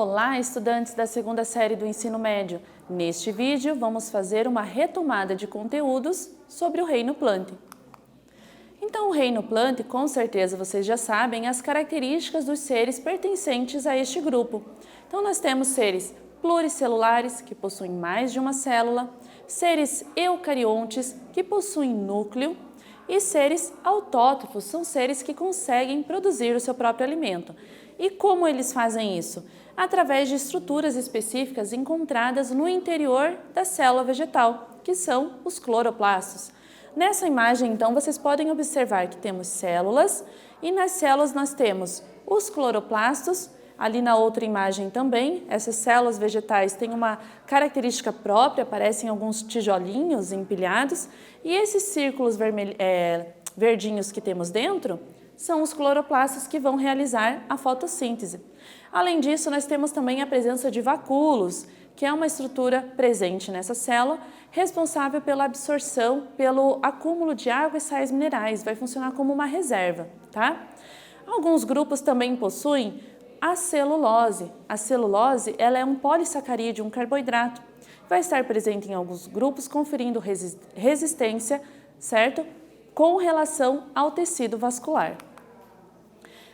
Olá, estudantes da segunda série do ensino médio. Neste vídeo, vamos fazer uma retomada de conteúdos sobre o reino Plantae. Então, o reino Plantae, com certeza vocês já sabem as características dos seres pertencentes a este grupo. Então, nós temos seres pluricelulares, que possuem mais de uma célula, seres eucariontes, que possuem núcleo, e seres autótrofos, são seres que conseguem produzir o seu próprio alimento. E como eles fazem isso? Através de estruturas específicas encontradas no interior da célula vegetal, que são os cloroplastos. Nessa imagem, então, vocês podem observar que temos células e nas células nós temos os cloroplastos. Ali na outra imagem também, essas células vegetais têm uma característica própria, parecem alguns tijolinhos empilhados, e esses círculos verdinhos que temos dentro são os cloroplastos que vão realizar a fotossíntese. Além disso, nós temos também a presença de vacúolos, que é uma estrutura presente nessa célula, responsável pela absorção, pelo acúmulo de água e sais minerais, vai funcionar como uma reserva, tá? Alguns grupos também possuem a celulose. A celulose, ela é um polissacarídeo, um carboidrato. Vai estar presente em alguns grupos, conferindo resistência, certo? Com relação ao tecido vascular.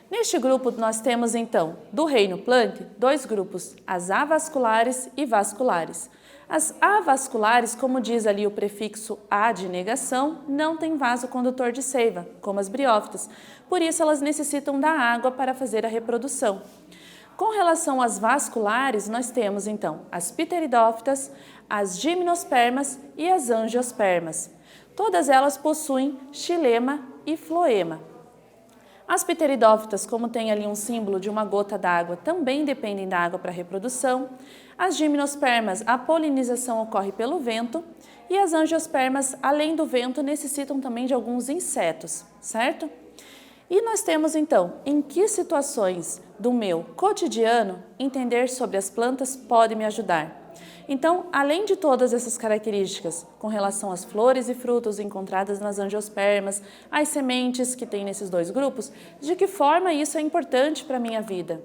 Neste grupo, nós temos, então, do reino Plantae, dois grupos, as avasculares e vasculares. As avasculares, como diz ali o prefixo A de negação, não têm vaso condutor de seiva, como as briófitas. Por isso, elas necessitam da água para fazer a reprodução. Com relação às vasculares, nós temos, então, as pteridófitas, as gimnospermas e as angiospermas. Todas elas possuem xilema e floema. As pteridófitas, como tem ali um símbolo de uma gota d'água, também dependem da água para a reprodução. As gimnospermas, a polinização ocorre pelo vento. E as angiospermas, além do vento, necessitam também de alguns insetos, certo? E nós temos, então, em que situações do meu cotidiano entender sobre as plantas pode me ajudar? Então, além de todas essas características com relação às flores e frutos encontradas nas angiospermas, as sementes que tem nesses dois grupos, de que forma isso é importante para a minha vida?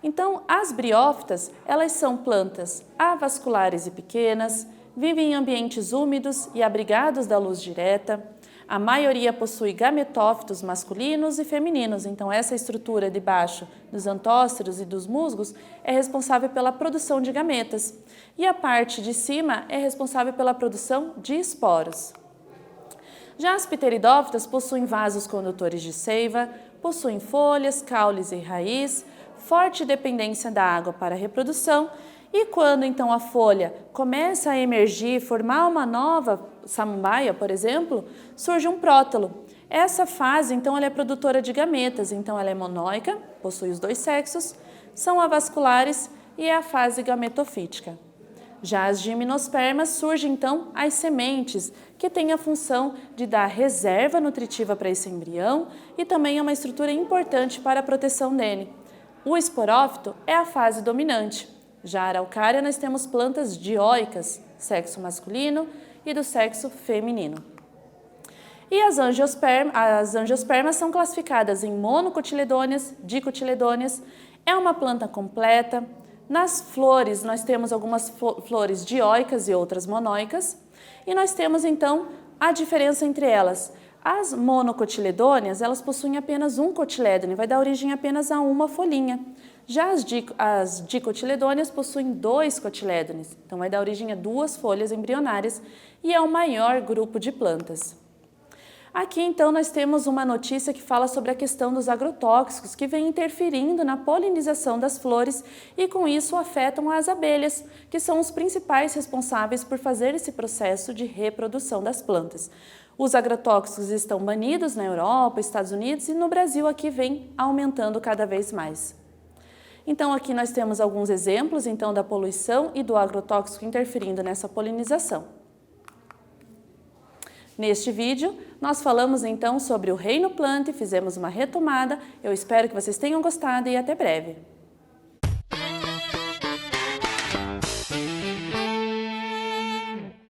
Então, as briófitas, elas são plantas avasculares e pequenas, vivem em ambientes úmidos e abrigados da luz direta. A maioria possui gametófitos masculinos e femininos, então essa estrutura de baixo dos antósteros e dos musgos é responsável pela produção de gametas. E a parte de cima é responsável pela produção de esporos. Já as pteridófitas possuem vasos condutores de seiva, possuem folhas, caules e raiz, forte dependência da água para a reprodução. E quando então a folha começa a emergir, formar uma nova samambaia, por exemplo, surge um prótalo. Essa fase, então, ela é produtora de gametas, então ela é monóica, possui os dois sexos, são avasculares e é a fase gametofítica. Já as gimnospermas surgem, então, as sementes, que têm a função de dar reserva nutritiva para esse embrião e também é uma estrutura importante para a proteção dele. O esporófito é a fase dominante. Já a araucária, nós temos plantas dioicas, sexo masculino e do sexo feminino. E as angiospermas são classificadas em monocotiledôneas, dicotiledôneas. É uma planta completa. Nas flores, nós temos algumas flores dioicas e outras monóicas. E nós temos, então, a diferença entre elas. As monocotiledôneas, elas possuem apenas um cotilédone, vai dar origem apenas a uma folhinha. Já as dicotiledôneas possuem dois cotilédones, então vai dar origem a duas folhas embrionárias e é o maior grupo de plantas. Aqui, então, nós temos uma notícia que fala sobre a questão dos agrotóxicos que vem interferindo na polinização das flores e, com isso, afetam as abelhas, que são os principais responsáveis por fazer esse processo de reprodução das plantas. Os agrotóxicos estão banidos na Europa, Estados Unidos e no Brasil aqui vem aumentando cada vez mais. Então, aqui nós temos alguns exemplos, então, da poluição e do agrotóxico interferindo nessa polinização. Neste vídeo, nós falamos, então, sobre o reino Plantae, fizemos uma retomada. Eu espero que vocês tenham gostado e até breve.